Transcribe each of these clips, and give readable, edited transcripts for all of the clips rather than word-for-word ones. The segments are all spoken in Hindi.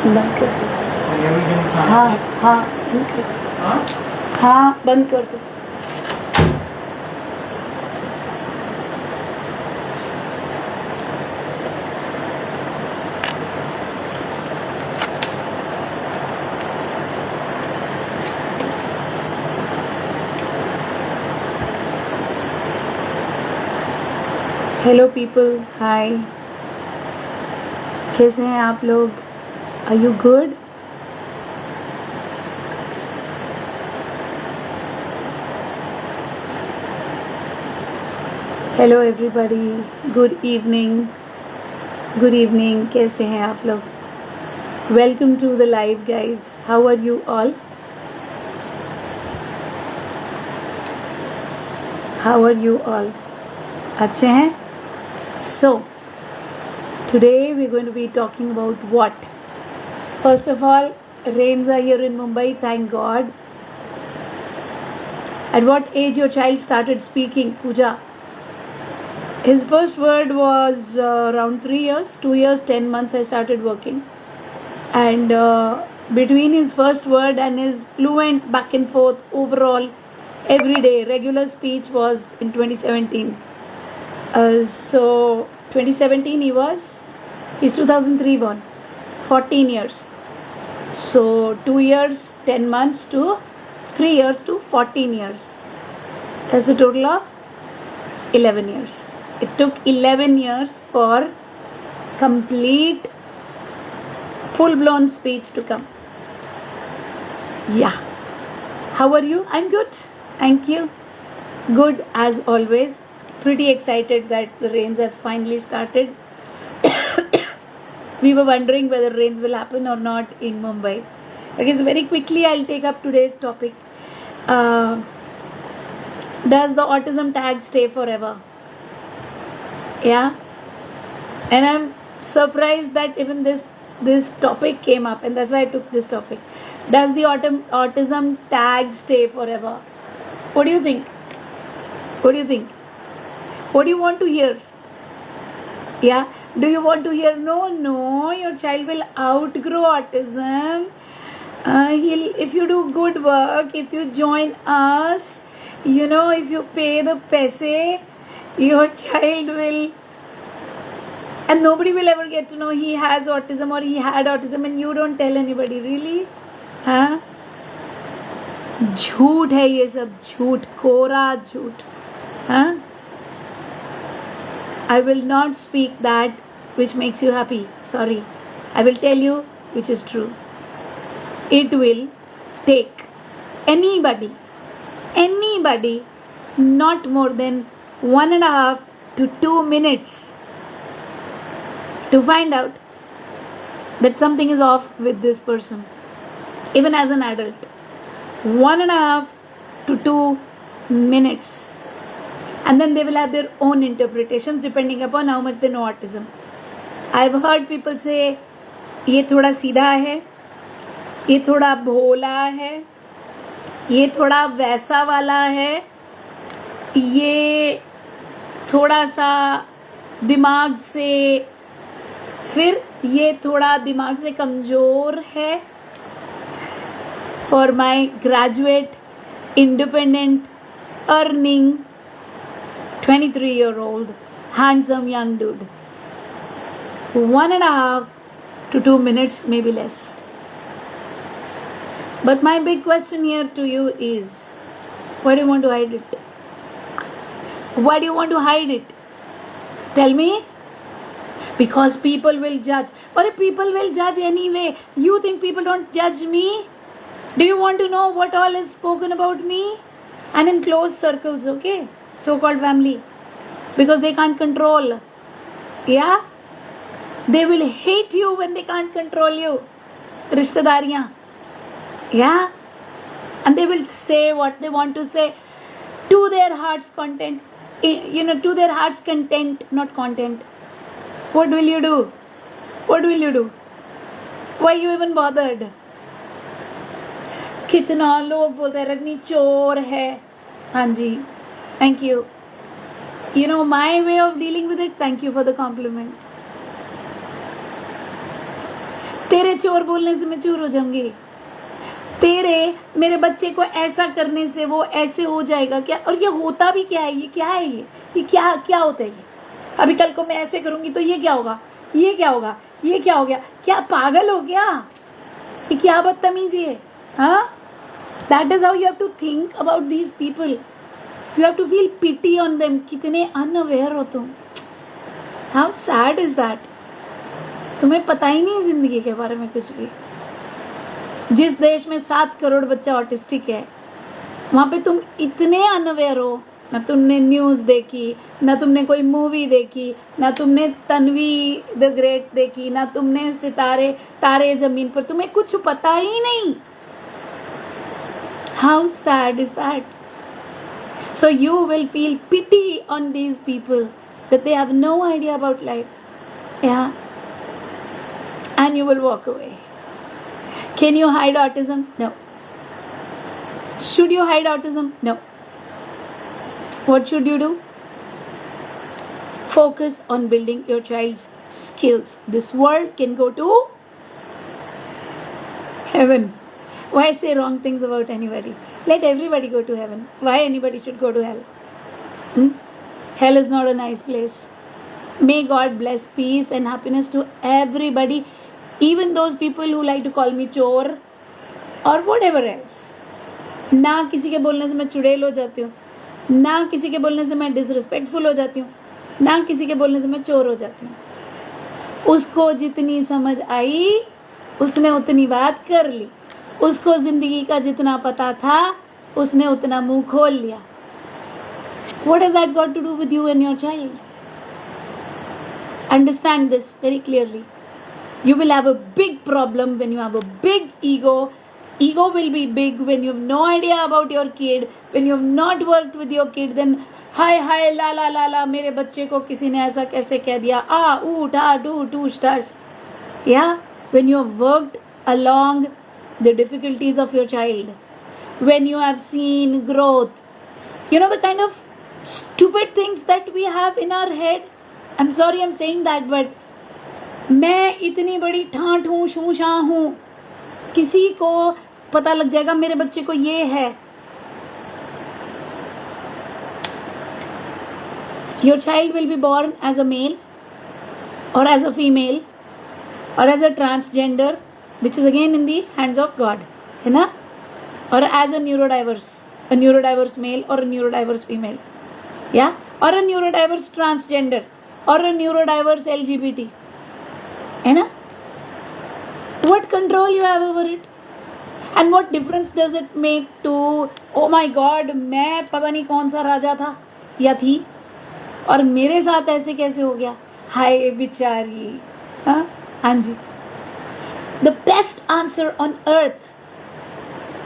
बंद कर दो। हाँ हाँ बंद कर दो। हाँ बंद कर दो। हेलो पीपल, हाय, कैसे हैं आप लोग? Are you good? Hello everybody, good evening, good evening. कैसे हैं आप लोग? Welcome to the live guys. How are you all? How are you all? अच्छे हैं? So, today we're going to be talking about what? First of all, rains are here in Mumbai, thank God. At what age your child started speaking, Pooja? His first word was around 3 years, 2 years, 10 months I started working. And between his first word and his fluent back and forth overall, every day, regular speech was in 2017. So 2017 he's 2003 born, 14 years. So 2 years, 10 months to 3 years to 14 years. That's a total of 11 years. It took 11 years for complete full-blown speech to come. Yeah. How are you? I'm good. Thank you. Good as always. Pretty excited that the rains have finally started. We were wondering whether rains will happen or not in Mumbai. Okay, so very quickly I'll take up today's topic. Does the autism tag stay forever? Yeah. And I'm surprised that even this topic came up, and that's why I took this topic. Does the autism tag stay forever? What do you think? What do you think? What do you want to hear? Yeah? Do you want to hear, no, your child will outgrow autism. If you do good work, if you join us, if you pay the paise, your child will, and nobody will ever get to know he has autism or he had autism, and you don't tell anybody. Really? हाँ? झूठ है ये सब, झूठ, कोरा झूठ. हाँ? I will not speak that which makes you happy. Sorry. I will tell you which is true. It will take anybody, not more than 1.5 to 2 minutes to find out that something is off with this person, even as an adult. 1.5 to 2 minutes. And then they will have their own interpretations depending upon how much they know autism. I've heard people say, ये थोड़ा सीधा है, ये थोड़ा भोला है, ये थोड़ा वैसा वाला है, ये थोड़ा सा दिमाग से, फिर ये थोड़ा दिमाग से कमज़ोर है. For my graduate, independent, earning 23-year-old, handsome young dude. 1.5 to 2 minutes, maybe less. But my big question here to you is, why do you want to hide it? Why do you want to hide it? Tell me. Because people will judge. Or if people will judge anyway, you think people don't judge me? Do you want to know what all is spoken about me? I'm in close circles, okay? So-called family, because they can't control. Yeah, they will hate you when they can't control you. Rishtedariyan. Yeah, and they will say what they want to say to their heart's content. To their heart's content, not content. What will you do? What will you do? Why you even bothered? कितना लोग बोलते हैं रजनी चोर है. हाँ जी. Thank you. My way of dealing with it. Thank you for the compliment. तेरे चोर बोलने से मैं चोर हो जाऊंगी? तेरे मेरे बच्चे को ऐसा करने से वो ऐसे हो जाएगा क्या? और ये होता भी क्या है? ये क्या है? ये क्या क्या होता है? ये अभी कल को मैं ऐसे करूंगी तो ये क्या होगा? ये क्या होगा? ये क्या हो गया? क्या पागल हो गया? ये क्या बदतमीजी है? हाँ, that is how you have to think about these people. You have to feel pity on them. कितने अनअवेयर हो तुम. How sad is that. तुम्हें पता ही नहीं है जिंदगी के बारे में कुछ भी. जिस देश में 7 करोड़ बच्चा ऑटिस्टिक है, वहां पे तुम इतने अनअवेयर हो. ना तुमने न्यूज देखी, ना तुमने कोई मूवी देखी, ना तुमने तन्वी द ग्रेट देखी, ना तुमने सितारे तारे जमीन पर. तुम्हें कुछ पता ही नहीं. How sad is that. So you will feel pity on these people that they have no idea about life. Yeah. And you will walk away. Can you hide autism? No. Should you hide autism? No. What should you do? Focus on building your child's skills. This world can go to heaven. Why say wrong things about anybody? Let everybody go to heaven. Why anybody should go to hell? Hell is not a nice place. May God bless peace and happiness to everybody, even those people who like to call me chor or whatever else. ना किसी के बोलने से मैं चुड़ैल हो जाती हूँ, ना किसी के बोलने से मैं डिसरिस्पेक्टफुल हो जाती हूँ, ना किसी के बोलने से मैं चोर हो जाती हूँ. उसको जितनी समझ आई उसने उतनी बात कर ली. उसको जिंदगी का जितना पता था उसने उतना मुंह खोल लिया. What has that got to do with you and your child? Understand this very clearly. You will have a big problem when you have a big ego. Ego will be big when you have no idea about your kid, when you have not worked with your kid. Then हाय हाय ला ला ला ला, मेरे बच्चे को किसी ने ऐसा कैसे कह दिया, आ ऊट आ do टूश टाश. Yeah, when you have worked along the difficulties of your child, when you have seen growth, you know the kind of stupid things that we have in our head. I'm sorry I'm saying that, but मैं इतनी बड़ी ठाठ हूँ, शू शाह हूँ, किसी को पता लग जाएगा मेरे बच्चे को ये है. Your child will be born as a male or as a female or as a transgender, which is again in the hands of God, है ना? Or as a neurodiverse male or a neurodiverse female, yeah, or a neurodiverse transgender or a neurodiverse LGBT, है ना? What control you have over it? And what difference does it make to, oh my God, मैं पता नहीं कौन सा राजा था या थी और मेरे साथ ऐसे कैसे हो गया, हाय बेचारी. हाँ जी. The best answer on earth,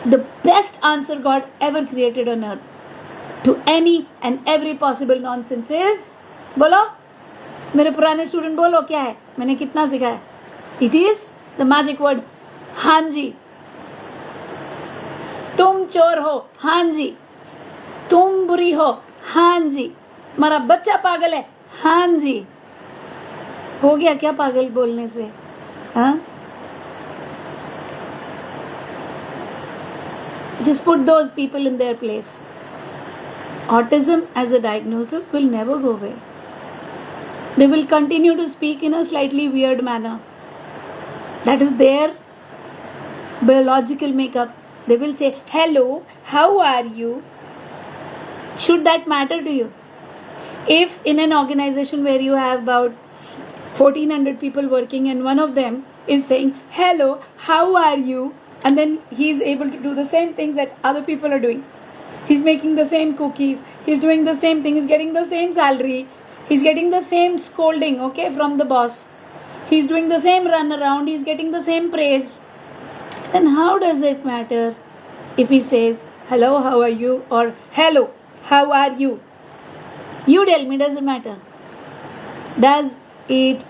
the best answer God ever created on earth to any and every possible nonsense is, बोलो मेरे पुराने स्टूडेंट, बोलो क्या है, मैंने कितना सिखाया. It is the magic word, हाँ जी. तुम चोर हो, हाँ जी. तुम बुरी हो, हाँ जी. हमारा बच्चा पागल है, हाँ जी. हो गया क्या पागल बोलने से? हाँ, just put those people in their place. Autism as a diagnosis will never go away. They will continue to speak in a slightly weird manner. That is their biological makeup. They will say, hello, how are you? Should that matter to you? If in an organization where you have about 1400 people working and one of them is saying, hello, how are you? And then he is able to do the same thing that other people are doing. He's making the same cookies. He's doing the same thing. He's getting the same salary. He's getting the same scolding, okay, from the boss. He's doing the same run around. He's getting the same praise. Then how does it matter if he says, hello, how are you? Or hello, how are you? You tell me, does it matter? Does it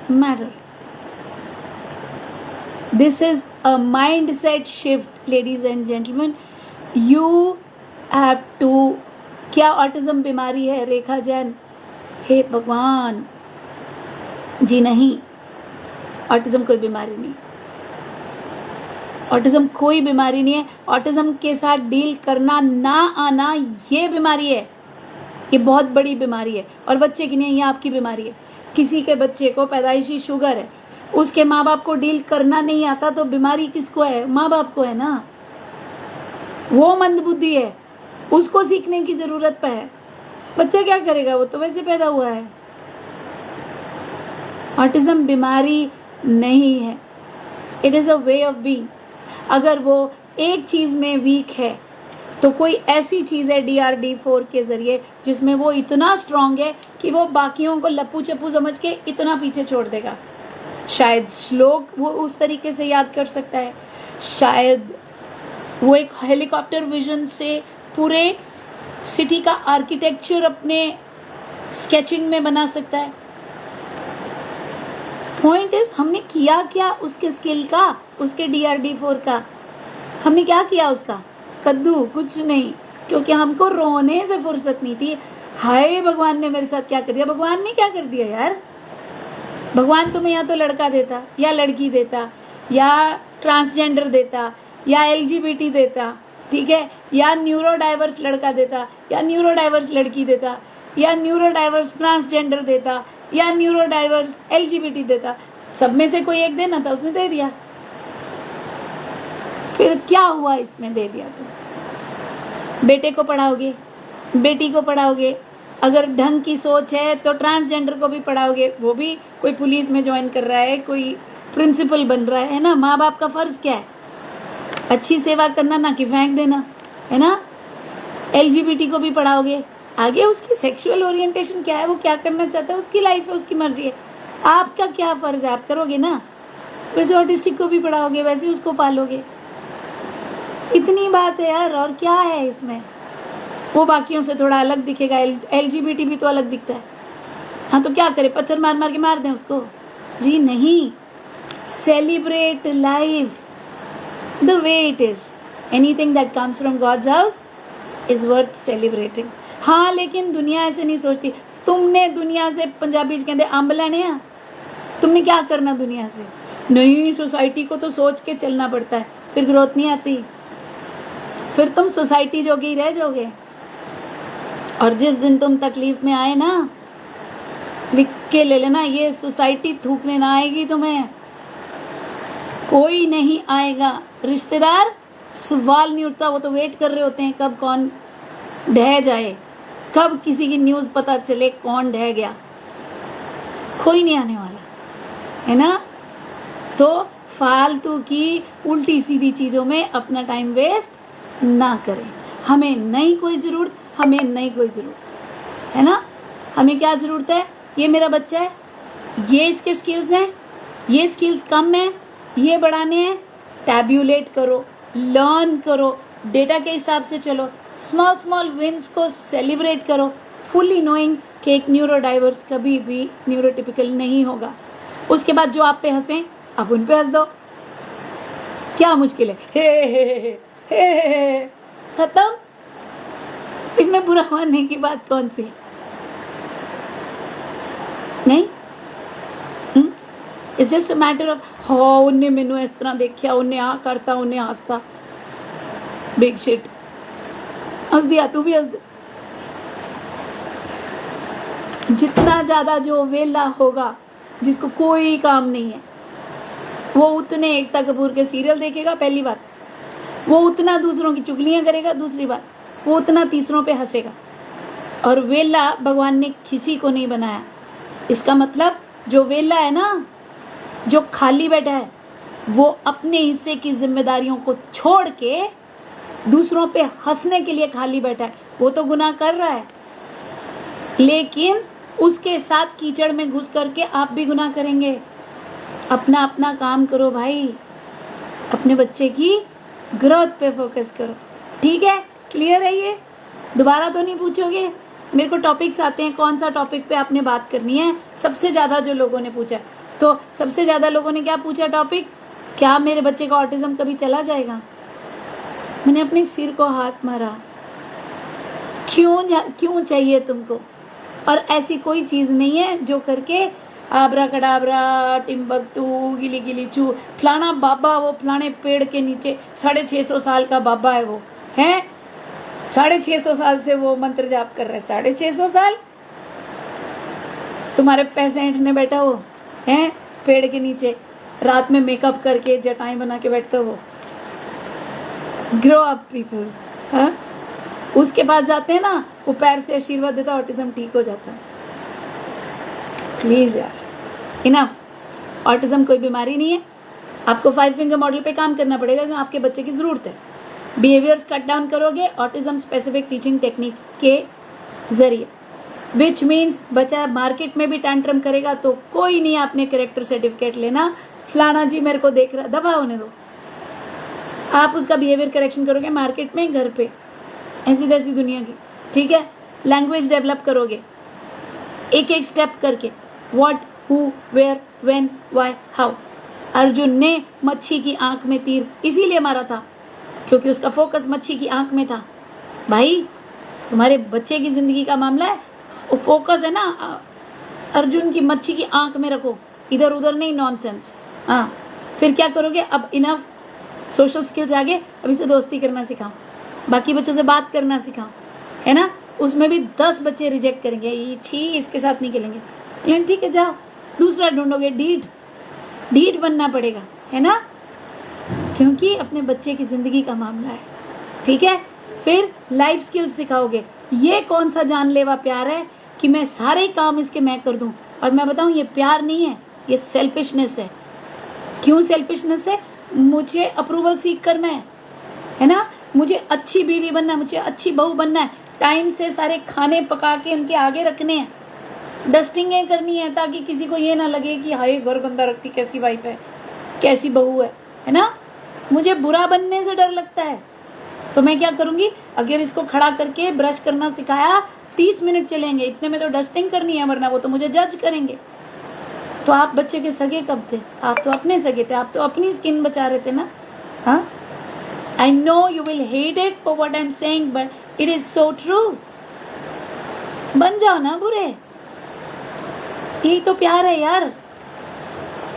matter? This is a mindset shift, ladies and gentlemen. You have to. क्या ऑटिज्म बीमारी है रेखा जैन? हे भगवान जी, नहीं, ऑटिज्म कोई बीमारी नहीं. ऑटिज्म कोई बीमारी नहीं है। ऑटिज्म के साथ डील करना ना आना ये बीमारी है, ये बहुत बड़ी बीमारी है। और बच्चे की नहीं, ये आपकी बीमारी है। किसी के बच्चे को पैदाइशी शुगर है, उसके माँ बाप को डील करना नहीं आता, तो बीमारी किसको है? माँ बाप को है ना। वो मंदबुद्धि है, उसको सीखने की जरूरत पे है। बच्चा क्या करेगा, वो तो वैसे पैदा हुआ है। ऑटिज्म बीमारी नहीं है, it is a way of being. अगर वो एक चीज में वीक है तो कोई ऐसी चीज है DRD4 के जरिए जिसमें वो इतना स्ट्रांग है कि वो बाकियों को लप्पू चप्पू समझ के इतना पीछे छोड़ देगा। शायद श्लोक वो उस तरीके से याद कर सकता है, शायद वो एक हेलीकॉप्टर विजन से पूरे सिटी का आर्किटेक्चर अपने स्केचिंग में बना सकता है। पॉइंट इज हमने किया क्या उसके स्किल का, उसके DRD4 का हमने क्या किया उसका? कद्दू, कुछ नहीं, क्योंकि हमको रोने से फुर्सत नहीं थी। हाय भगवान ने मेरे साथ क्या कर दिया। भगवान ने क्या कर दिया यार? भगवान तुम्हें या तो लड़का देता या लड़की देता या ट्रांसजेंडर देता या LGBT देता, ठीक है, या न्यूरोडाइवर्स लड़का देता या न्यूरोडाइवर्स लड़की देता या न्यूरोडाइवर्स ट्रांसजेंडर देता या न्यूरोडाइवर्स LGBT देता। सब में से कोई एक देना था, उसने दे दिया। फिर क्या हुआ इसमें? दे दिया तो बेटे को पढ़ाओगे, बेटी को पढ़ाओगे, अगर ढंग की सोच है तो ट्रांसजेंडर को भी पढ़ाओगे, वो भी कोई पुलिस में ज्वाइन कर रहा है, कोई प्रिंसिपल बन रहा है ना। माँ बाप का फर्ज क्या है? अच्छी सेवा करना, ना कि फेंक देना, है ना। LGBT को भी पढ़ाओगे, आगे उसकी सेक्सुअल ओरिएंटेशन क्या है, वो क्या करना चाहता है, उसकी लाइफ है, उसकी मर्जी है। आपका क्या फर्ज है? आप करोगे ना। वैसे ऑटिस्टिक को भी पढ़ाओगे, वैसे उसको पालोगे। इतनी बात है यार, और क्या है इसमें? वो बाकियों से थोड़ा अलग दिखेगा, LGBT भी तो अलग दिखता है। हाँ तो क्या करे, पत्थर मार मार के मार दें उसको? जी नहीं, celebrate life the way it is. Anything that comes from God's house is worth celebrating. हाँ लेकिन दुनिया ऐसे नहीं सोचती। तुमने दुनिया से, पंजाबी कहते अंब लेने हैं, तुमने क्या करना दुनिया से? नहीं, सोसाइटी को तो सोच के चलना पड़ता है, फिर ग्रोथ नहीं आती, फिर तुम सोसाइटी जोगे ही रह जाओगे। और जिस दिन तुम तकलीफ में आए ना, लिख के ले लेना, ये सोसाइटी थूकने ना आएगी तुम्हें, कोई नहीं आएगा। रिश्तेदार सवाल नहीं उठता, वो तो वेट कर रहे होते हैं कब कौन ढह जाए, कब किसी की न्यूज़ पता चले कौन ढह गया। कोई नहीं आने वाला, है ना। तो फालतू की उल्टी सीधी चीज़ों में अपना टाइम वेस्ट ना करें। हमें नहीं कोई ज़रूरत, हमें नहीं कोई ज़रूरत, है ना। हमें क्या ज़रूरत है? ये मेरा बच्चा है, ये इसके स्किल्स हैं, ये स्किल्स कम हैं, ये बढ़ाने हैं। टैब्यूलेट करो, लर्न करो, डेटा के हिसाब से चलो, स्मॉल स्मॉल विंस को सेलिब्रेट करो, फुली नोइंग कि एक न्यूरोडाइवर्स कभी भी न्यूरोटिपिकल नहीं होगा। उसके बाद जो आप पे हंसें, आप उन पे हंस दो, क्या मुश्किल है? हे हे हे हे हे, खत्म। इसमें बुरा मानने की बात कौन सी है? नहीं, it's just a matter of हाँ उन्हें मैनू इस तरह देखा, उन्हें आ करता, उन्हें हंसता, बिग शिट, हंस दिया, तू भी हंस दे। जितना ज्यादा जो वेला होगा, जिसको कोई काम नहीं है, वो उतने एकता कपूर के सीरियल देखेगा, पहली बात। वो उतना दूसरों की चुगलियां करेगा, दूसरी बात वो उतना तीसरों पे हंसेगा। और वेला भगवान ने किसी को नहीं बनाया। इसका मतलब जो वेला है ना, जो खाली बैठा है, वो अपने हिस्से की जिम्मेदारियों को छोड़ के दूसरों पे हंसने के लिए खाली बैठा है। वो तो गुनाह कर रहा है, लेकिन उसके साथ कीचड़ में घुस करके आप भी गुनाह करेंगे। अपना अपना काम करो भाई, अपने बच्चे की ग्रोथ पे फोकस करो, ठीक है। क्लियर है ये? दोबारा तो नहीं पूछोगे? मेरे को टॉपिक्स आते हैं, कौन सा टॉपिक पे आपने बात करनी है। सबसे ज्यादा जो लोगों ने पूछा, तो सबसे ज्यादा लोगों ने क्या पूछा टॉपिक? क्या मेरे बच्चे का ऑटिज्म कभी चला जाएगा? मैंने अपने सिर को हाथ मारा, क्यों चाहिए तुमको? और ऐसी कोई चीज नहीं है जो करके आबरा कडाबरा टिम्बकटू गिली गिली चू, फलाना बाबा वो फलाने पेड़ के नीचे 650 साल का बाबा है, वो है 650 साल से वो मंत्र जाप कर रहे हैं। 650 साल तुम्हारे पैसे ऐंठने बैठा हो है पेड़ के नीचे, रात में मेकअप करके जटाएं बना के बैठते हो। Grow up people. हाँ, उसके पास जाते हैं ना, वो पैर से आशीर्वाद देता है, ऑटिज्म ठीक हो जाता है। प्लीज यार, इनफ। ऑटिज्म कोई बीमारी नहीं है। आपको 5 फिंगर मॉडल पे काम करना पड़ेगा, क्योंकि आपके बच्चे की जरूरत है। बिहेवियर्स कट डाउन करोगे ऑटिज्म स्पेसिफिक टीचिंग टेक्निक्स के जरिए, विच मीन्स बच्चा मार्केट में भी टैंट्रम करेगा तो कोई नहीं आपने कैरेक्टर सर्टिफिकेट लेना, फलाना जी मेरे को देख रहा, दबा होने दो। आप उसका बिहेवियर करेक्शन करोगे मार्केट में, घर पे, ऐसी तैसी दुनिया की, ठीक है। लैंग्वेज डेवलप करोगे एक एक स्टेप करके, what, who, where, when, why, how. Arjun ने मच्छी की आंख में तीर इसीलिए मारा था क्योंकि उसका फोकस मच्छी की आंख में था। भाई तुम्हारे बच्चे की जिंदगी का मामला है, वो फोकस है ना अर्जुन की मच्छी की आंख में रखो, इधर उधर नहीं नॉनसेंस। हाँ, फिर क्या करोगे, अब इनफ सोशल स्किल्स आ गए, अभी से दोस्ती करना सिखाओ, बाकी बच्चों से बात करना सिखाओ, है ना। उसमें भी 10 बच्चे रिजेक्ट करेंगे, ये छी इसके साथ नहीं खेलेंगे, लेकिन ठीक है जाओ दूसरा ढूंढोगे। ढीठ बनना पड़ेगा, है ना, क्योंकि अपने बच्चे की जिंदगी का मामला है, ठीक है। फिर लाइफ स्किल्स सिखाओगे। ये कौन सा जानलेवा प्यार है कि मैं सारे काम इसके मैं कर दूं, और मैं बताऊं ये प्यार नहीं है, ये सेल्फिशनेस है। क्यों सेल्फिशनेस है? मुझे अप्रूवल सीख करना है ना, मुझे अच्छी बीवी बनना है, मुझे अच्छी बहू बनना है, टाइम से सारे खाने पका के उनके आगे रखने हैं, डस्टिंगें करनी है ताकि किसी को ये ना लगे कि हाय घर गंदा रखती, कैसी वाइफ है, कैसी बहू है ना। मुझे बुरा बनने से डर लगता है, तो मैं क्या करूंगी, अगर इसको खड़ा करके ब्रश करना सिखाया 30 मिनट चलेंगे, इतने में तो डस्टिंग करनी है, वरना वो तो मुझे जज करेंगे। तो आप बच्चे के सगे कब थे? आप तो अपने सगे थे, आप तो अपनी स्किन बचा रहे थे ना। हाँ, I know you will hate it for what I'm saying, but it is so true. बन जाओ ना बुरे, यही तो प्यार है यार।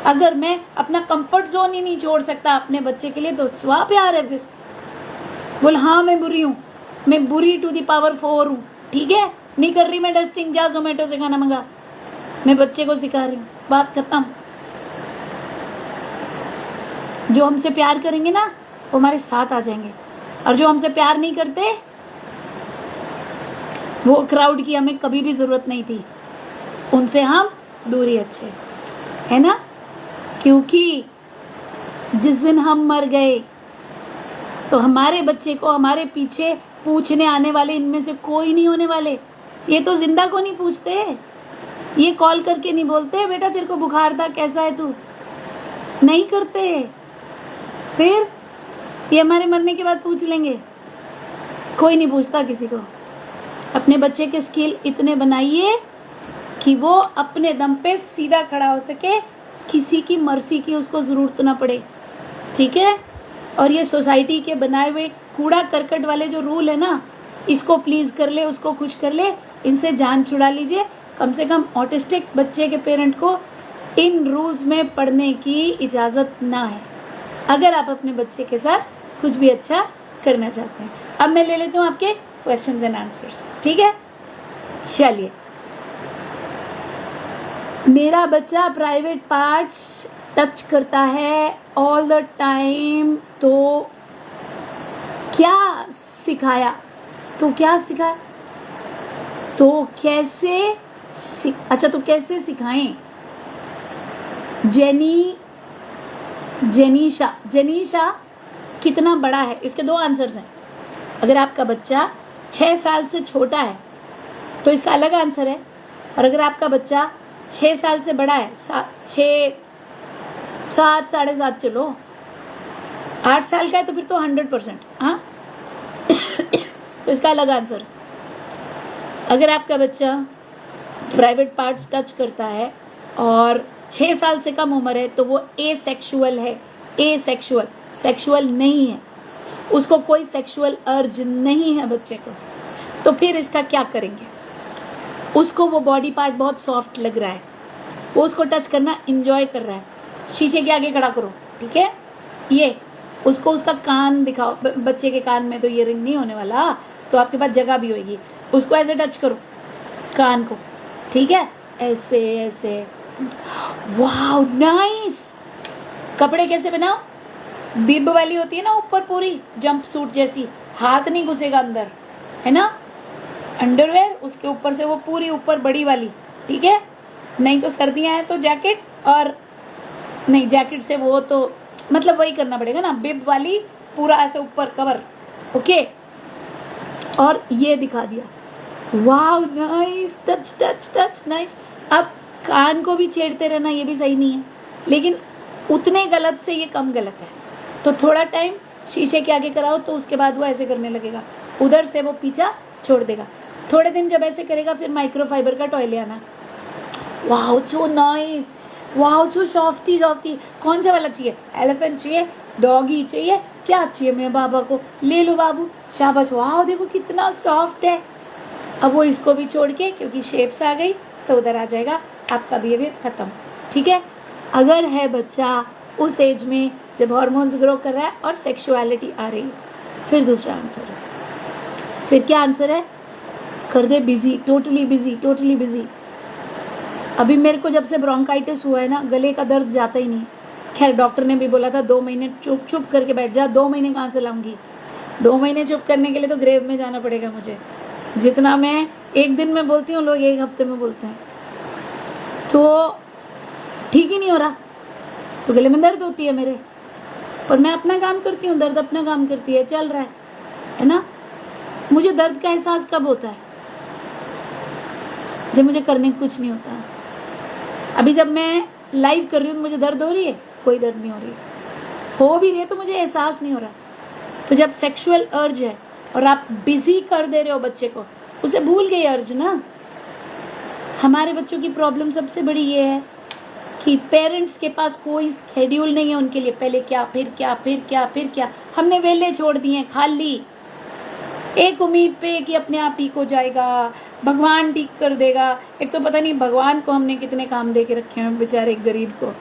अगर मैं अपना कंफर्ट जोन ही नहीं छोड़ सकता अपने बच्चे के लिए, तो स्वा प्यार है फिर। बोल हाँ मैं बुरी हूँ, मैं बुरी टू दी पावर 4 हूँ, ठीक है, नहीं कर रही मैं डस्टिंग, जा जोमेटो से खाना मंगा, मैं बच्चे को सिखा रही हूँ, बात खत्म। जो हमसे प्यार करेंगे ना वो हमारे साथ आ जाएंगे, और जो हमसे प्यार नहीं करते, वो क्राउड की हमें कभी भी जरूरत नहीं थी, उनसे हम दूरी अच्छे, है ना। क्योंकि जिस दिन हम मर गए तो हमारे बच्चे को हमारे पीछे पूछने आने वाले इनमें से कोई नहीं होने वाले। ये तो जिंदा को नहीं पूछते, ये कॉल करके नहीं बोलते बेटा तेरे को बुखार था कैसा है तू, नहीं करते। फिर ये हमारे मरने के बाद पूछ लेंगे, कोई नहीं पूछता किसी को। अपने बच्चे के स्किल इतने बनाइए कि वो अपने दम पे सीधा खड़ा हो सके, किसी की मर्जी की उसको जरूरत ना पड़े, ठीक है। और ये सोसाइटी के बनाए हुए कूड़ा करकट वाले जो रूल है ना, इसको प्लीज कर ले, उसको खुश कर ले, इनसे जान छुड़ा लीजिए। कम से कम ऑटिस्टिक बच्चे के पेरेंट को इन रूल्स में पढ़ने की इजाजत ना है, अगर आप अपने बच्चे के साथ कुछ भी अच्छा करना चाहते हैं। अब मैं ले लेती हूँ आपके क्वेश्चंस एंड आंसर्स, ठीक है। चलिए, मेरा बच्चा प्राइवेट पार्ट्स टच करता है ऑल द टाइम, तो क्या सिखाया? तो क्या सिखाया? तो कैसे अच्छा तो कैसे सिखाएं? जेनीशा कितना बड़ा है? इसके 2 आंसर्स हैं। अगर आपका बच्चा 6 साल से छोटा है तो इसका अलग आंसर है, और अगर आपका बच्चा 6 साल से बड़ा है, 6, 7, 7.5 चलो, 8 साल का है तो फिर तो 100%, हाँ तो इसका अलग आंसर। अगर आपका बच्चा प्राइवेट पार्ट्स टच करता है और 6 साल से कम उम्र है तो वो एसेक्सुअल है, एसेक्सुअल, सेक्सुअल नहीं है, उसको कोई सेक्सुअल अर्ज नहीं है बच्चे को। तो फिर इसका क्या करेंगे? उसको वो बॉडी पार्ट बहुत सॉफ्ट लग रहा है, वो उसको टच करना इंजॉय कर रहा है, शीशे के आगे खड़ा करो, ठीक है। ये उसको उसका कान दिखाओ, बच्चे के कान में तो ये रिंग नहीं होने वाला, तो आपके पास जगह भी होगी, उसको ऐसे टच करो कान को, ठीक है, ऐसे ऐसे। Wow nice. कपड़े कैसे बनाओ, बिब वाली होती है ना ऊपर पूरी जंप सूट जैसी, हाथ नहीं घुसेगा अंदर, है ना, अंडरवेयर, उसके ऊपर से वो पूरी ऊपर बड़ी वाली, ठीक है। नहीं तो सर्दियां हैं तो जैकेट, और नहीं जैकेट से वो तो मतलब वही करना पड़ेगा ना, बिब वाली पूरा ऐसे ऊपर कवर, ओके। और ये दिखा दिया, wow nice, touch touch touch nice. अब कान को भी छेड़ते रहना ये भी सही नहीं है, लेकिन उतने गलत से ये कम गलत है। तो थोड़ा टाइम शीशे के आगे कराओ तो उसके बाद वो ऐसे करने लगेगा, उधर से वो पीछा छोड़ देगा। थोड़े दिन जब ऐसे करेगा फिर माइक्रोफाइबर का टॉय ले आना। Wow so nice, wow so softy softy. कौन सा वाला चाहिए, एलिफेंट चाहिए, डॉगी चाहिए, क्या चाहिए मेरे बाबा को, ले लो बाबू, शाबाश। वाओ देखो कितना सॉफ्ट है। अब वो इसको भी छोड़ के, क्योंकि शेप्स आ गई तो उधर आ जाएगा, आपका बिहेवियर खत्म, ठीक है। अगर है बच्चा उस एज में जब हार्मोन्स ग्रो कर रहा है और सेक्सुअलिटी आ रही है, फिर दूसरा आंसर है, फिर क्या आंसर है, कर दे busy, totally busy, totally busy. अभी मेरे को जब से ब्रोंकाइटिस हुआ है ना, गले का दर्द जाता ही नहीं। खैर डॉक्टर ने भी बोला था 2 महीने चुप चुप करके बैठ जा। 2 महीने कहाँ से लाऊंगी, 2 महीने चुप करने के लिए तो ग्रेव में जाना पड़ेगा मुझे। जितना मैं एक दिन में बोलती हूँ, लोग 1 हफ्ते में बोलते हैं। तो ठीक ही नहीं हो रहा, तो गले में दर्द होती है मेरे, पर मैं अपना काम करती हूँ, दर्द अपना काम करती है, चल रहा है ना। मुझे दर्द का एहसास कब होता है, जब मुझे करने को कुछ नहीं होता। अभी जब मैं लाइव कर रही हूँ मुझे दर्द हो रही है, कोई दर्द नहीं हो रही, हो भी रही है तो मुझे एहसास नहीं हो रहा। तो जब सेक्सुअल अर्ज है और आप बिजी कर दे रहे हो बच्चे को, उसे भूल गए अर्ज ना। हमारे बच्चों की प्रॉब्लम सबसे बड़ी ये है कि पेरेंट्स के पास कोई शेड्यूल नहीं है उनके लिए, पहले क्या फिर क्या फिर क्या फिर क्या। हमने वेले छोड़ दिए खाली, एक उम्मीद पे कि अपने आप ठीक हो जाएगा, भगवान ठीक कर देगा। एक तो पता नहीं भगवान को हमने कितने काम दे के रखे हैं बेचारे गरीब को,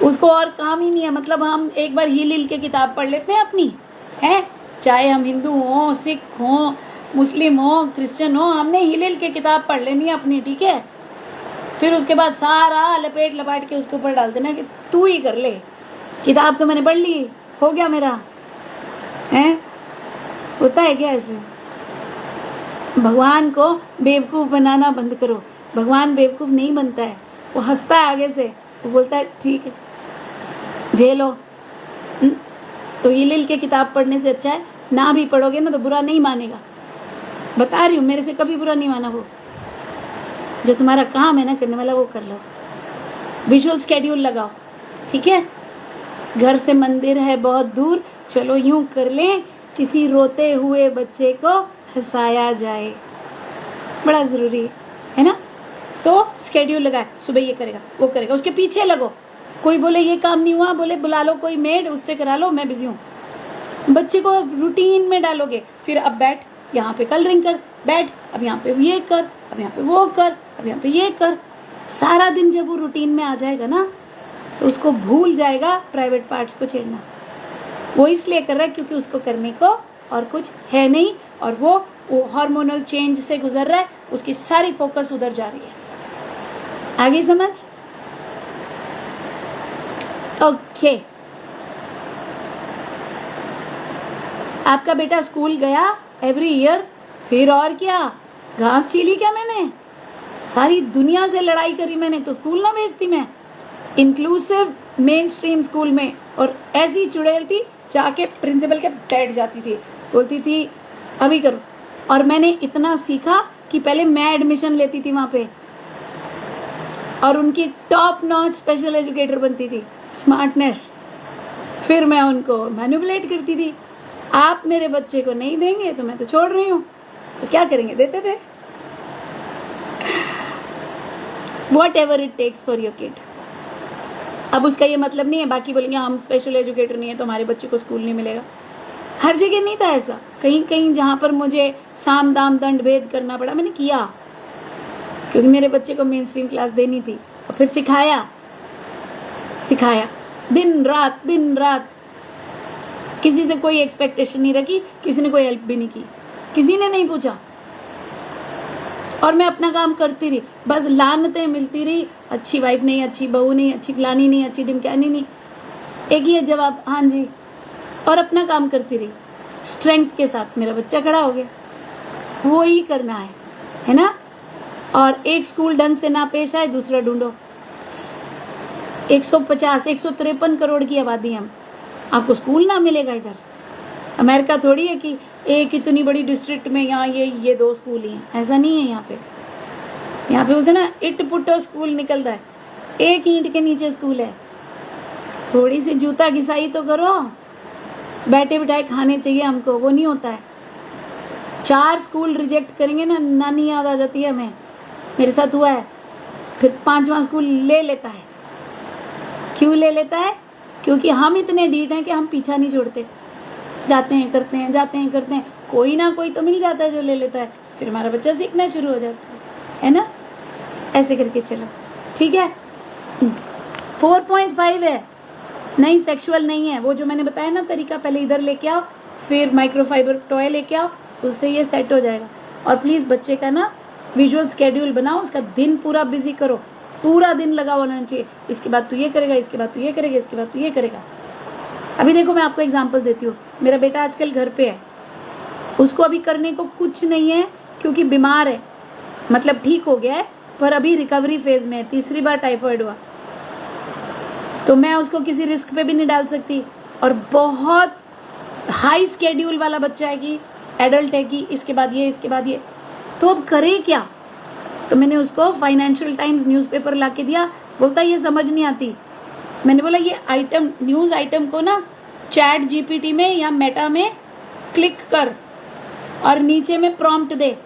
उसको और काम ही नहीं है। मतलब हम एक बार हिल हिल के किताब पढ़ लेते हैं अपनी, है चाहे हम हिंदू हो, सिख हो, मुस्लिम हो, क्रिश्चियन हो, हमने हिल हिल के किताब पढ़ लेनी है अपनी, ठीक है। फिर उसके बाद सारा लपेट लपाट के उसके ऊपर डाल देना कि तू ही कर ले, किताब तो मैंने पढ़ ली, हो गया मेरा, है। होता है क्या ऐसे? भगवान को बेवकूफ बनाना बंद करो। भगवान बेवकूफ नहीं बनता है, वो हंसता है आगे से, वो बोलता है ठीक है झेलो। तो हिल के किताब पढ़ने से अच्छा है ना भी पढ़ोगे ना तो बुरा नहीं मानेगा, बता रही हूँ, मेरे से कभी बुरा नहीं माना। वो जो तुम्हारा काम है ना करने वाला वो कर लो, विजुअल स्केड्यूल लगाओ, ठीक है। घर से मंदिर है बहुत दूर, चलो यूं कर लें किसी रोते हुए बच्चे को हंसाया जाए, बड़ा जरूरी है ना। तो स्केड्यूल लगाए, सुबह ये करेगा वो करेगा, उसके पीछे लगो। कोई बोले ये काम नहीं हुआ, बोले बुला लो कोई मेड, उससे करा लो, मैं बिजी हूँ। बच्चे को रूटीन में डालोगे, फिर अब बैठ यहाँ पे कलरिंग कर, बैठ अब यहाँ पे ये कर, अब यहाँ पे वो कर, अब यहाँ पे ये कर। सारा दिन जब वो रूटीन में आ जाएगा ना तो उसको भूल जाएगा प्राइवेट पार्ट्स को छेड़ना। वो इसलिए कर रहा है क्योंकि उसको करने को और कुछ है नहीं, और वो हार्मोनल चेंज से गुजर रहा है, उसकी सारी फोकस उधर जा रही है। आगे समझ? ओके। आपका बेटा स्कूल गया एवरी ईयर, फिर और क्या घास छीली क्या मैंने, सारी दुनिया से लड़ाई करी मैंने, तो स्कूल ना भेजती मैं, इंक्लूसिव मेन स्ट्रीम स्कूल में। और ऐसी चुड़ैल थी, जाके प्रिंसिपल के बैठ जाती थी, बोलती थी अभी करो। और मैंने इतना सीखा कि पहले मैं एडमिशन लेती थी वहाँ पे, और उनकी टॉप नॉच स्पेशल एजुकेटर बनती थी, स्मार्टनेस। फिर मैं उनको मैनिपुलेट करती थी, आप मेरे बच्चे को नहीं देंगे तो मैं तो छोड़ रही हूँ, तो क्या करेंगे, देते थे। Whatever it takes for your kid. अब उसका ये मतलब नहीं है बाकी बोलेंगे हम स्पेशल एजुकेटर नहीं है तो हमारे बच्चे को स्कूल नहीं मिलेगा। हर जगह नहीं था ऐसा, कहीं कहीं जहाँ पर मुझे साम दाम दंड भेद करना पड़ा मैंने किया, क्योंकि मेरे बच्चे को मेन स्ट्रीम क्लास देनी थी, और फिर सिखाया दिन रात। किसी से कोई एक्सपेक्टेशन नहीं रखी, किसी ने कोई हेल्प भी नहीं की, किसी ने नहीं पूछा, और मैं अपना काम करती रही। बस लानतें मिलती रही, अच्छी वाइफ नहीं, अच्छी बहू नहीं, अच्छी फलानी नहीं, अच्छी ढिमकानी नहीं, एक ही है जवाब, हाँ जी। और अपना काम करती रही स्ट्रेंथ के साथ। मेरा बच्चा खड़ा हो गया, वो ही करना है ना। और एक स्कूल ढंग से ना पेश आए, दूसरा ढूंढो। 153 करोड़ की आबादी हम, आपको स्कूल ना मिलेगा इधर। अमेरिका थोड़ी है कि एक इतनी बड़ी डिस्ट्रिक्ट में यहाँ ये 2 स्कूल ही हैं, ऐसा नहीं है। यहाँ पे बोलते ना, इट पुट्टो स्कूल निकलता है, एक ईंट के नीचे स्कूल है। थोड़ी सी जूता घिसाई तो करो, बैठे बिठाए खाने चाहिए हमको, वो नहीं होता है। 4 स्कूल रिजेक्ट करेंगे ना, नानी याद आ जाती है हमें, मेरे साथ हुआ है। फिर 5वां स्कूल ले लेता है। क्यों ले लेता है? क्योंकि हम इतने डीठ हैं कि हम पीछा नहीं छोड़ते, जाते हैं करते हैं, कोई ना कोई तो मिल जाता है जो ले लेता है। फिर हमारा बच्चा सीखना शुरू हो जाता है ना। ऐसे करके चलो, ठीक है। 4.5 है, नहीं सेक्सुअल नहीं है। वो जो मैंने बताया ना तरीका, पहले इधर लेके आओ, फिर माइक्रोफाइबर टॉय लेके आओ, उससे ये सेट हो जाएगा। और प्लीज बच्चे का ना विजुअल स्केड्यूल बनाओ, उसका दिन पूरा बिजी करो, पूरा दिन लगा होना चाहिए। इसके बाद तू ये करेगा, इसके बाद तू ये करेगा, इसके बाद तू ये करेगा। अभी देखो, मैं आपको एग्जांपल देती हूँ। मेरा बेटा आजकल घर पे है, उसको अभी करने को कुछ नहीं है क्योंकि बीमार है, मतलब ठीक हो गया है पर अभी रिकवरी फेज में है। 3री बार टाइफाइड हुआ, तो मैं उसको किसी रिस्क पे भी नहीं डाल सकती। और बहुत हाई स्केड्यूल वाला बच्चा है कि एडल्ट है कि इसके बाद ये, इसके बाद ये, तो अब करे क्या? तो मैंने उसको फाइनेंशियल टाइम्स न्यूज़पेपर ला के दिया। बोलता ये समझ नहीं आती। मैंने बोला ये आइटम, न्यूज़ आइटम को ना चैट जीपीटी में या मेटा में क्लिक कर और नीचे में प्रॉम्प्ट दे,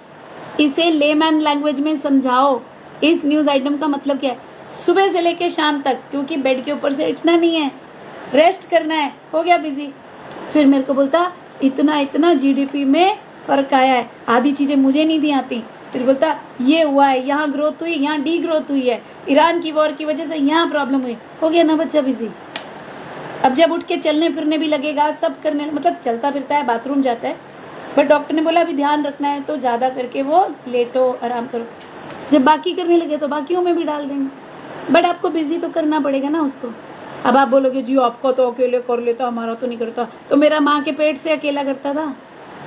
इसे लेमैन लैंग्वेज में समझाओ, इस न्यूज़ आइटम का मतलब क्या है, सुबह से लेके शाम तक, क्योंकि बेड के ऊपर से उठना नहीं है, रेस्ट करना है। हो गया बिजी। फिर मेरे को बोलता इतना जीडीपी में फर्क आया है, आधी चीजें मुझे नहीं दी आती। फिर बोलता ये हुआ है, यहाँ ग्रोथ हुई, यहाँ डी ग्रोथ हुई है, ईरान की वॉर की वजह से यहाँ प्रॉब्लम हुई। हो गया ना बच्चा बिजी। अब जब उठ के चलने फिरने भी लगेगा, सब करने, मतलब चलता फिरता है, बाथरूम जाता है, बट डॉक्टर ने बोला अभी ध्यान रखना है तो ज्यादा करके वो लेटो, आराम करो। जब बाकी करने लगे तो बाकियों में भी डाल देंगे, बट आपको बिजी तो करना पड़ेगा ना उसको। अब आप बोलोगे जी आपका तो अकेले कर लेता, हमारा तो नहीं करता। तो मेरा माँ के पेट से अकेला करता था,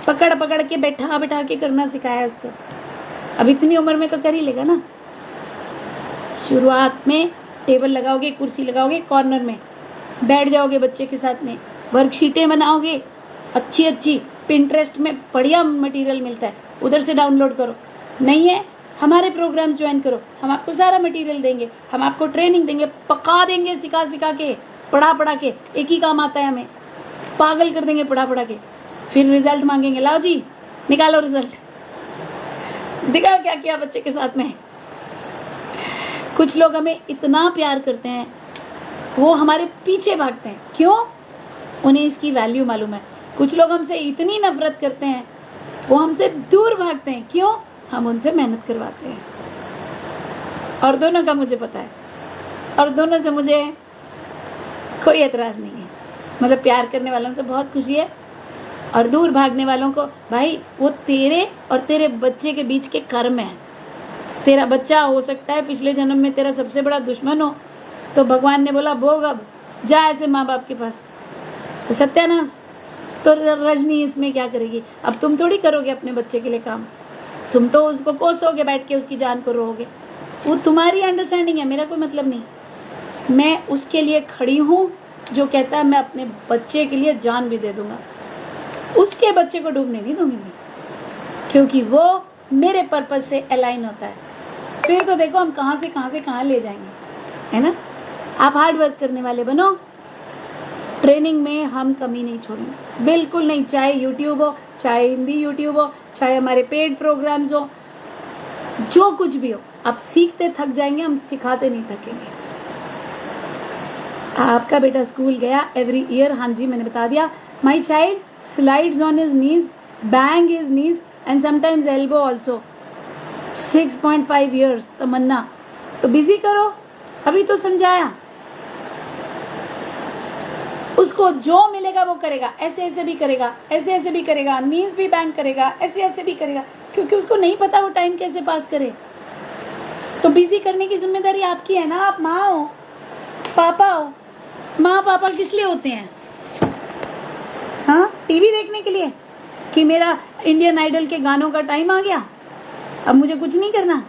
पकड़ पकड़ के बैठा के करना सिखाया उसको। अब इतनी उम्र में तो कर ही लेगा ना। शुरुआत में टेबल लगाओगे, कुर्सी लगाओगे, कॉर्नर में बैठ जाओगे बच्चे के साथ में, वर्कशीटें बनाओगे अच्छी, पिंटरेस्ट में बढ़िया मटेरियल मिलता है, उधर से डाउनलोड करो। नहीं है, हमारे प्रोग्राम्स ज्वाइन करो, हम आपको सारा मटेरियल देंगे, हम आपको ट्रेनिंग देंगे, पका देंगे, सिखा के, पढ़ा के। एक ही काम आता है हमें, पागल कर देंगे पढ़ा के। फिर रिजल्ट मांगेंगे, लाओ जी निकालो रिजल्ट, दिखाओ क्या किया बच्चे के साथ में। कुछ लोग हमें इतना प्यार करते हैं, वो हमारे पीछे भागते हैं, क्यों? उन्हें इसकी वैल्यू मालूम है। कुछ लोग हमसे इतनी नफरत करते हैं, वो हमसे दूर भागते हैं, क्यों? हम उनसे मेहनत करवाते हैं। और दोनों का मुझे पता है, और दोनों से मुझे कोई एतराज नहीं है। मतलब प्यार करने वालों को तो बहुत खुशी है, और दूर भागने वालों को, भाई वो तेरे और तेरे बच्चे के बीच के कर्म है। तेरा बच्चा हो सकता है पिछले जन्म में तेरा सबसे बड़ा दुश्मन हो, तो भगवान ने बोला भोग अब जा ऐसे माँ बाप के पास, तो सत्यानाश। तो रजनी इसमें क्या करेगी? अब तुम थोड़ी करोगे अपने बच्चे के लिए काम, तुम तो उसको कोसोगे, बैठ के उसकी जान को रोओगे। वो तुम्हारी अंडरस्टैंडिंग है, मेरा कोई मतलब नहीं। मैं उसके लिए खड़ी हूँ जो कहता है मैं अपने बच्चे के लिए जान भी दे दूंगा, उसके बच्चे को डूबने नहीं दूंगी मैं, क्योंकि वो मेरे पर्पज से अलाइन होता है। फिर तो देखो हम कहाँ से कहाँ ले जाएंगे, है ना। आप हार्ड वर्क करने वाले बनो, ट्रेनिंग में हम कमी नहीं छोड़ेंगे, बिल्कुल नहीं। चाहे यूट्यूब हो, चाहे हिंदी यूट्यूब हो, चाहे हमारे पेड प्रोग्राम्स हो, जो कुछ भी हो, आप सीखते थक जाएंगे, हम सिखाते नहीं थकेंगे। आपका बेटा स्कूल गया एवरी ईयर, हाँ जी मैंने बता दिया। My child slides on his knees, bang his knees and sometimes elbow also. 6.5 years तमन्ना, तो बिजी करो, अभी तो समझाया। उसको जो मिलेगा वो करेगा, ऐसे ऐसे भी करेगा, ऐसे ऐसे भी करेगा, नीज भी बैंक करेगा, ऐसे ऐसे भी करेगा, क्योंकि उसको नहीं पता वो टाइम कैसे पास करे। तो बिजी करने की जिम्मेदारी आपकी है ना। आप माँ हो, पापा हो। माँ पापा किस लिए होते हैं? हाँ, टीवी देखने के लिए कि मेरा इंडियन आइडल के गानों का टाइम आ गया, अब मुझे कुछ नहीं करना।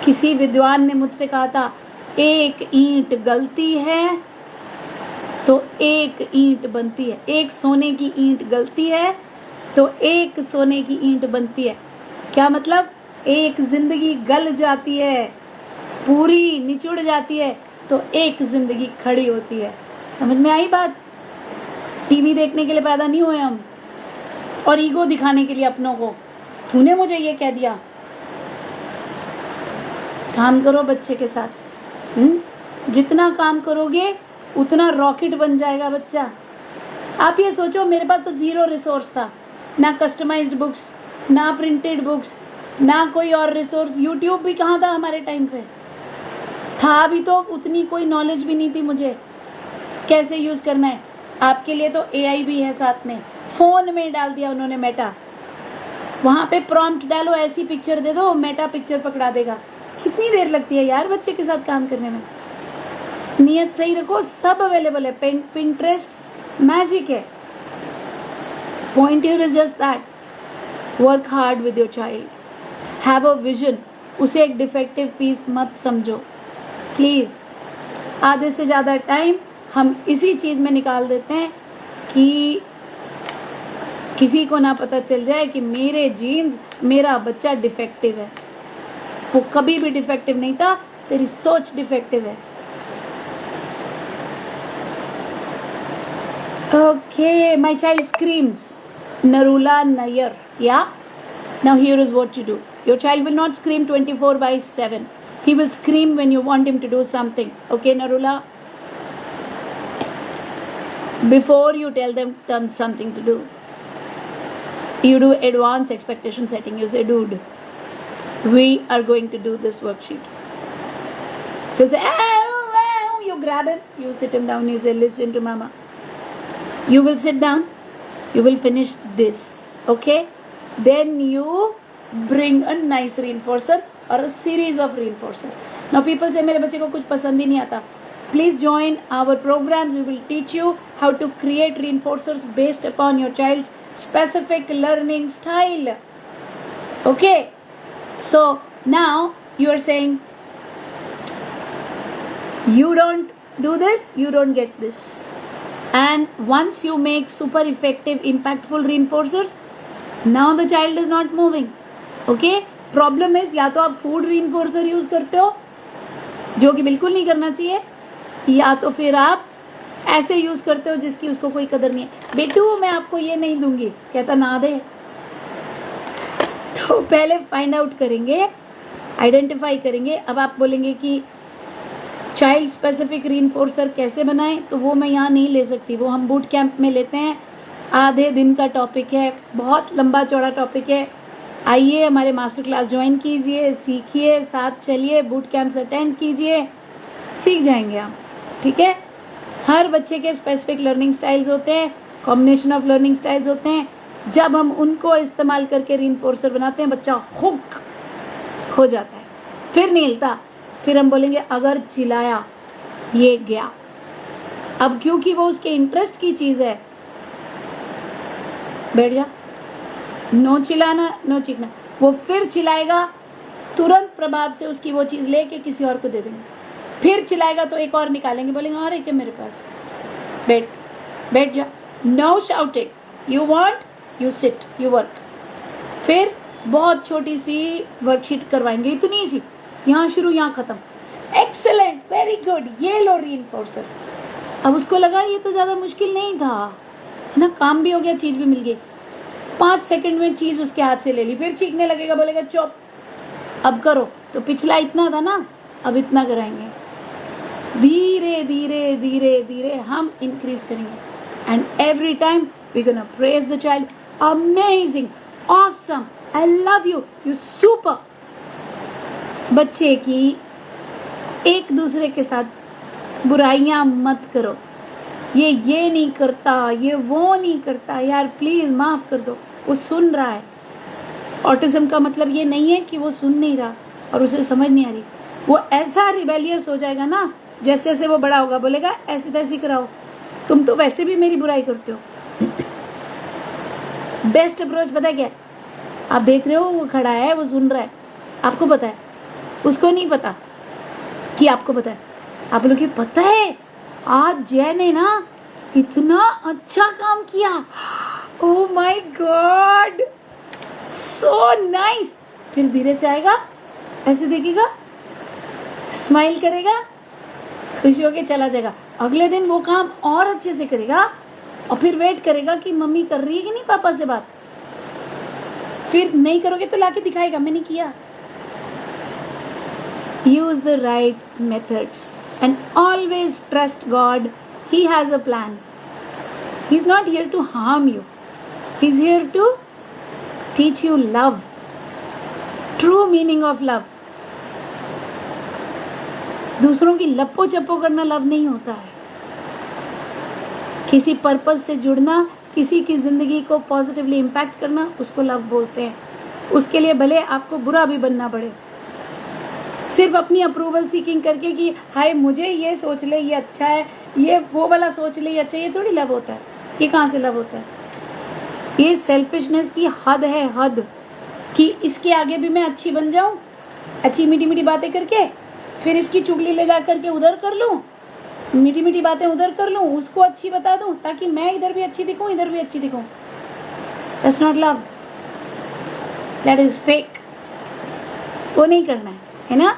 किसी विद्वान ने मुझसे कहा था, एक ईंट गलती है तो एक ईंट बनती है। एक सोने की ईंट गलती है तो एक सोने की ईंट बनती है। क्या मतलब? एक जिंदगी गल जाती है, पूरी निचुड़ जाती है, तो एक जिंदगी खड़ी होती है। समझ में आई बात? टीवी देखने के लिए पैदा नहीं हुए हम, और ईगो दिखाने के लिए अपनों को। तूने मुझे ये कह दिया। काम करो बच्चे के साथ। जितना काम करोगे उतना रॉकेट बन जाएगा बच्चा। आप ये सोचो, मेरे पास तो 0 रिसोर्स था, ना कस्टमाइज्ड बुक्स, ना प्रिंटेड बुक्स, ना कोई और रिसोर्स। यूट्यूब भी कहाँ था हमारे टाइम पे? था भी तो उतनी कोई नॉलेज भी नहीं थी मुझे कैसे यूज करना है। आपके लिए तो AI भी है साथ में। फोन में डाल दिया उन्होंने मेटा, वहां पे प्रॉम्प्ट डालो, ऐसी पिक्चर दे दो, मेटा पिक्चर पकड़ा देगा। कितनी देर लगती है यार बच्चे के साथ काम करने में। नियत सही रखो, सब अवेलेबल है। पिंटरेस्ट मैजिक है। Point here is just that, work hard with your child, have a vision. उसे एक डिफेक्टिव पीस मत समझो प्लीज। आधे से ज्यादा टाइम हम इसी चीज में निकाल देते हैं कि किसी को ना पता चल जाए कि मेरे जीन्स, मेरा बच्चा डिफेक्टिव है। वो कभी भी डिफेक्टिव नहीं था, तेरी सोच डिफेक्टिव है। Okay, my child screams. Narula Nair. Yeah? Now here is what you do. Your child will not scream 24/7. He will scream when you want him to do something. Okay, Narula? Before you tell them something to do, you do advanced expectation setting. You say, dude, we are going to do this worksheet. So you say, you grab him, you sit him down, you say, listen to mama. You will sit down, you will finish this, okay? Then you bring a nice reinforcer or a series of reinforcers. Now people say मेरे बच्चे को कुछ पसंद ही नहीं आता. Please join our programs. We will teach you how to create reinforcers based upon your child's specific learning style. Okay? So now you are saying, you don't do this, you don't get this. And once you make super effective, impactful reinforcers, now the child is not moving. Okay? Problem is, या तो आप food reinforcer use करते हो, जो कि बिल्कुल नहीं करना चाहिए, या तो फिर आप ऐसे यूज करते हो जिसकी उसको कोई कदर नहीं है। बेटू मैं आपको ये नहीं दूंगी, कहता ना दे। तो पहले फाइंड आउट करेंगे, आइडेंटिफाई करेंगे। अब आप बोलेंगे कि चाइल्ड स्पेसिफिक रीइंफोर्सर कैसे बनाएं, तो वो मैं यहाँ नहीं ले सकती, वो हम बूट कैंप में लेते हैं। आधे दिन का टॉपिक है, बहुत लंबा चौड़ा टॉपिक है। आइए हमारे मास्टर क्लास ज्वाइन कीजिए, सीखिए, साथ चलिए, बूट कैंप्स अटेंड कीजिए, सीख जाएंगे आप। ठीक है? हर बच्चे के स्पेसिफिक लर्निंग स्टाइल्स होते हैं, कॉम्बिनेशन ऑफ लर्निंग स्टाइल्स होते हैं। जब हम उनको इस्तेमाल करके रीइंफोर्सर बनाते हैं, बच्चा हुक हो जाता है, फिर नहीं हिलता। फिर हम बोलेंगे अगर चिल्लाया ये गया। अब क्योंकि वो उसके इंटरेस्ट की चीज है, बैठ जा, नो चिल्लाना, नो चीखना। वो फिर चिल्लाएगा, तुरंत प्रभाव से उसकी वो चीज लेके किसी और को दे देंगे। फिर चिल्लाएगा तो एक और निकालेंगे, बोलेंगे और एक है मेरे पास, बैठ जा, no shouting, you want you sit you work. फिर बहुत छोटी सी वर्कशीट करवाएंगे, इतनी सी, यहाँ शुरू यहाँ खत्म, एक्सेलेंट, वेरी गुड, ये लो रीइंफोर्सर। अब उसको लगा ये तो ज्यादा मुश्किल नहीं था, है ना, काम भी हो गया, चीज भी मिल गई। 5 सेकंड में चीज उसके हाथ से ले ली, फिर चीखने लगेगा, बोलेगा चुप, अब करो। तो पिछला इतना था ना, अब इतना कराएंगे। धीरे धीरे धीरे धीरे हम इंक्रीज करेंगे, and every time we gonna praise the child, amazing, awesome, I love you, you super. बच्चे की एक दूसरे के साथ बुराइयां मत करो, ये नहीं करता, ये वो नहीं करता, यार प्लीज माफ कर दो, वो सुन रहा है। ऑटिज्म का मतलब ये नहीं है कि वो सुन नहीं रहा और उसे समझ नहीं आ रही। वो ऐसा रिबेलियस हो जाएगा ना, जैसे जैसे वो बड़ा होगा बोलेगा ऐसी तैसी कराओ, तुम तो वैसे भी मेरी बुराई करते हो। बेस्ट अप्रोच पता है क्या है? आप देख रहे हो वो खड़ा है, वो सुन रहा है, आपको पता है, उसको नहीं पता कि आपको पता है। आप लोग को पता है आज जय ने ना इतना अच्छा काम किया, oh my God so nice. फिर धीरे से आएगा, ऐसे देखेगा, स्माइल करेगा, खुश होके चला जाएगा। अगले दिन वो काम और अच्छे से करेगा और फिर वेट करेगा कि मम्मी कर रही है कि नहीं पापा से बात। फिर नहीं करोगे तो लाके दिखाएगा मैंने किया। Use the right methods and always trust God, he has a plan. He is not here to harm you, he is here to teach you love, true meaning of love. दूसरों की लप्पो चप्पो करना लव नहीं होता है। किसी पर्पस से जुड़ना, किसी की जिंदगी को पॉजिटिवली इम्पैक्ट करना, उसको लव बोलते हैं। उसके लिए भले आपको बुरा भी बनना पड़े, सिर्फ अपनी अप्रूवल सीकिंग करके कि हाय मुझे ये सोच ले ये अच्छा है, ये वो वाला सोच ले ये अच्छा है, ये थोड़ी लव होता है। ये कहाँ से लव होता है? ये सेल्फिशनेस की हद है, हद कि इसके आगे भी मैं अच्छी बन जाऊं, अच्छी मीठी मीठी बातें करके, फिर इसकी चुगली ले जा करके उधर कर लूं, मीठी मीठी बातें उधर कर लूं, उसको अच्छी बता दूं ताकि मैं इधर भी अच्छी दिखूं, इधर भी अच्छी दिखूं। That's not love, that is fake. वो नहीं करना है ना?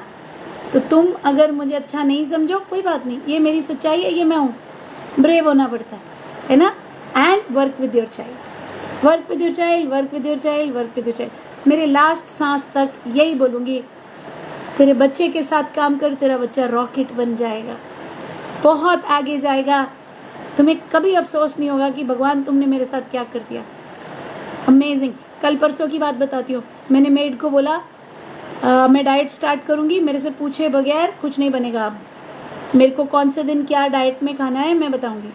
तो तुम अगर मुझे अच्छा नहीं समझो कोई बात नहीं, ये मेरी सच्चाई है, ये मैं हूं। ब्रेव होना पड़ता है ना? And work with your child, work with your child, work with your child, work with your child. मेरे लास्ट सांस तक यही बोलूंगी, तेरे बच्चे के साथ काम कर, तेरा बच्चा रॉकेट बन जाएगा, बहुत आगे जाएगा। तुम्हें कभी अफसोस नहीं होगा कि भगवान तुमने मेरे साथ क्या कर दिया। अमेजिंग। कल परसों की बात बताती हूँ, मैंने मेड को बोला मैं डाइट स्टार्ट करूंगी, मेरे से पूछे बगैर कुछ नहीं बनेगा। अब मेरे को कौन से दिन क्या डाइट में खाना है मैं बताऊंगी,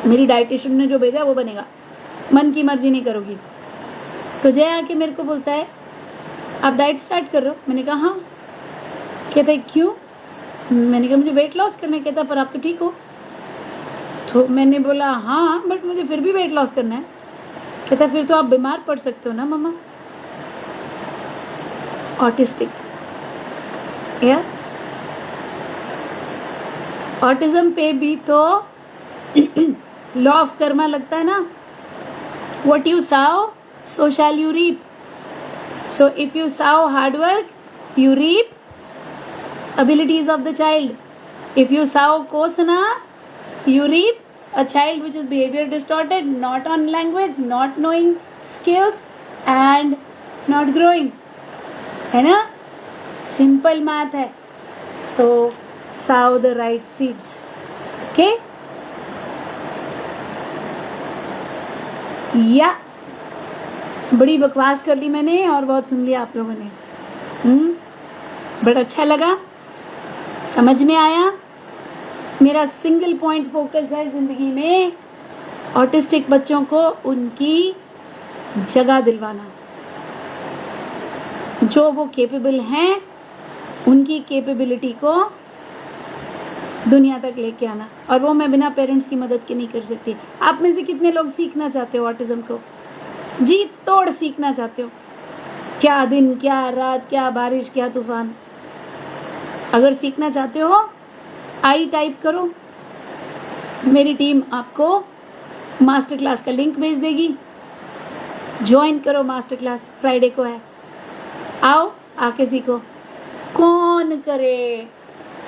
मेरी डाइटिशियन ने जो भेजा वो बनेगा, मन की मर्जी नहीं करोगी। तो जय आके मेरे को बोलता है आप डाइट स्टार्ट कर रहे हो? मैंने कहा हाँ। कहता है क्यों? मैंने कहा मुझे वेट लॉस करना है। कहता पर आप तो ठीक हो। तो मैंने बोला हाँ बट मुझे फिर भी वेट लॉस करना है। कहता फिर तो आप बीमार पड़ सकते हो ना मम्मा। ऑटिस्टिक या ऑटिज्म पे भी तो लॉ ऑफ कर्मा लगता है ना, what you sow so shall you reap. So if you sow hard work you reap abilities of the child. If you sow kosana, you reap a child which is behavior distorted, not on language, not knowing skills and not growing. है ना? Simple math है. So sow the right seeds. Okay? या बड़ी बकवास कर ली मैंने और बहुत सुन लिया आप लोगों ने। बड़ा अच्छा लगा, समझ में आया। मेरा सिंगल पॉइंट फोकस है जिंदगी में ऑटिस्टिक बच्चों को उनकी जगह दिलवाना, जो वो कैपेबल हैं उनकी कैपेबिलिटी को दुनिया तक लेके आना। और वो मैं बिना पेरेंट्स की मदद के नहीं कर सकती। आप में से कितने लोग सीखना चाहते हो ऑटिज्म को? जी तोड़ सीखना चाहते हो? क्या दिन क्या रात, क्या बारिश क्या तूफान। अगर सीखना चाहते हो आई टाइप करो, मेरी टीम आपको मास्टर क्लास का लिंक भेज देगी, ज्वाइन करो मास्टर क्लास, फ्राइडे को है, आओ आके सीखो। कौन करे?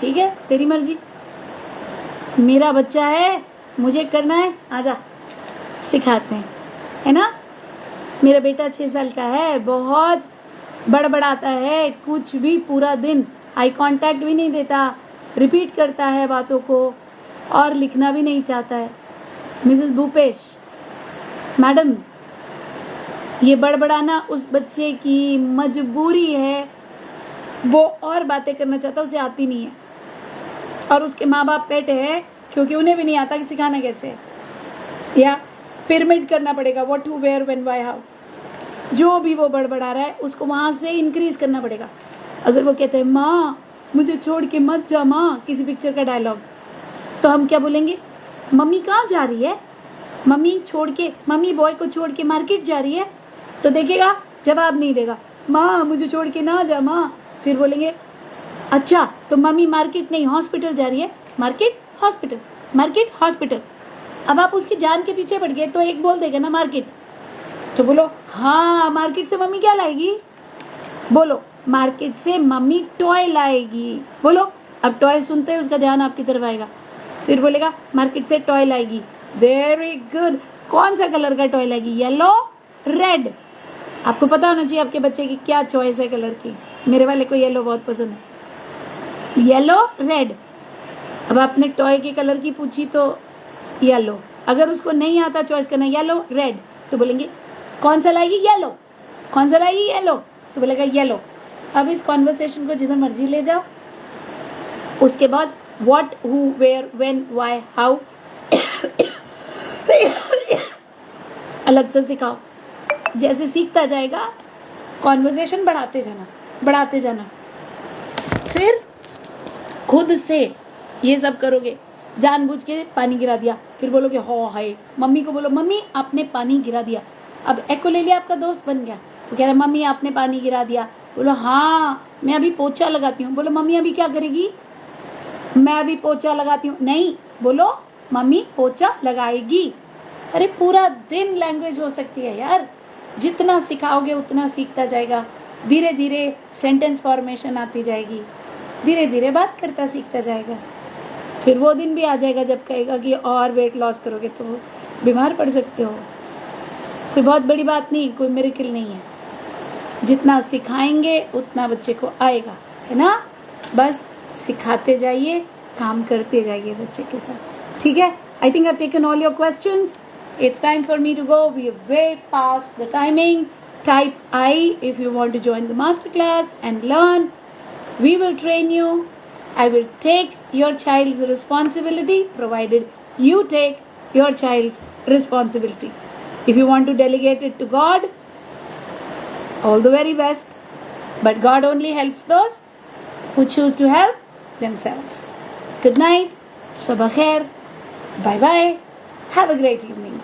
ठीक है तेरी मर्जी, मेरा बच्चा है मुझे करना है, आजा सिखाते हैं, है ना। मेरा बेटा 6 साल का है, बहुत बड़बड़ाता है, कुछ भी पूरा दिन आई कांटेक्ट भी नहीं देता, रिपीट करता है बातों को और लिखना भी नहीं चाहता है। मिसेस भूपेश मैडम ये बड़बड़ाना उस बच्चे की मजबूरी है, वो और बातें करना चाहता है, उसे आती नहीं है, और उसके माँ बाप पेटे है क्योंकि उन्हें भी नहीं आता कि सिखाना कैसे है, या पिरामिड करना पड़ेगा, what to where when why how, जो भी वो बड़बड़ा रहा है उसको वहाँ से इंक्रीज करना पड़ेगा। अगर वो कहते हैं माँ मुझे छोड़ के मत जा माँ, किसी पिक्चर का डायलॉग, तो हम क्या बोलेंगे, मम्मी कहाँ जा रही है, मम्मी छोड़ के, मम्मी बॉय को छोड़ के मार्केट जा रही है, तो देखेगा जवाब नहीं देगा, माँ मुझे छोड़ के ना जा माँ। फिर बोलेंगे अच्छा तो मम्मी मार्केट नहीं हॉस्पिटल जा रही है, मार्केट हॉस्पिटल, मार्केट हॉस्पिटल। अब आप उसकी जान के पीछे पड़ गए तो एक बोल देगा ना मार्केट, तो बोलो हाँ मार्केट से मम्मी क्या लाएगी, बोलो मार्केट से मम्मी टॉय लाएगी, बोलो। अब टॉय सुनते ही उसका ध्यान आपकी तरफ आएगा, फिर बोलेगा मार्केट से टॉय लाएगी, वेरी गुड, कौन सा कलर का टॉय लाएगी, येलो रेड। आपको पता होना चाहिए आपके बच्चे की क्या चॉइस है कलर की, मेरे वाले को येलो बहुत पसंद है, येलो रेड। अब आपने टॉय के कलर की पूछी तो येलो, अगर उसको नहीं आता चॉइस करना येलो रेड, तो बोलेंगे कौन सा लाएगी, येलो, कौन सा लाएगी, येलो, तो बोलेगा येलो। अब इस कॉन्वर्सेशन को जिधर मर्जी ले जाओ, उसके बाद what who where when why how अलग से सिखाओ। जैसे सीखता जाएगा कॉन्वर्सेशन बढ़ाते जाना, बढ़ाते जाना, फिर खुद से ये सब करोगे। जानबूझ के पानी गिरा दिया, फिर बोलोगे हो हाय, मम्मी को बोलो मम्मी आपने पानी गिरा दिया। अब एको ले लिया, आपका दोस्त बन गया, वो कह रहा मम्मी आपने पानी गिरा दिया, बोलो हाँ मैं अभी पोछा लगाती हूँ, बोलो मम्मी अभी क्या करेगी, मैं अभी पोछा लगाती हूँ, नहीं बोलो मम्मी पोछा लगाएगी। अरे पूरा दिन लैंग्वेज हो सकती है यार, जितना सिखाओगे उतना सीखता जाएगा, धीरे धीरे सेंटेंस फॉर्मेशन आती जाएगी, धीरे धीरे बात करता सीखता जाएगा। फिर वो दिन भी आ जाएगा जब कहेगा कि और वेट लॉस करोगे तो बीमार पड़ सकते हो, कोई बहुत बड़ी बात नहीं, कोई मिरेकल नहीं है, जितना सिखाएंगे उतना बच्चे को आएगा, है ना। बस सिखाते जाइए, काम करते जाइए बच्चे के साथ, ठीक है। I think I have taken all your questions, it's time for me to go, we are way past the timing. Type I if you want to join the masterclass and learn. We will train you. I will take your child's responsibility provided you take your child's responsibility. If you want to delegate it to God, all the very best, but God only helps those who choose to help themselves. Good night, Sabah khair, bye bye, have a great evening.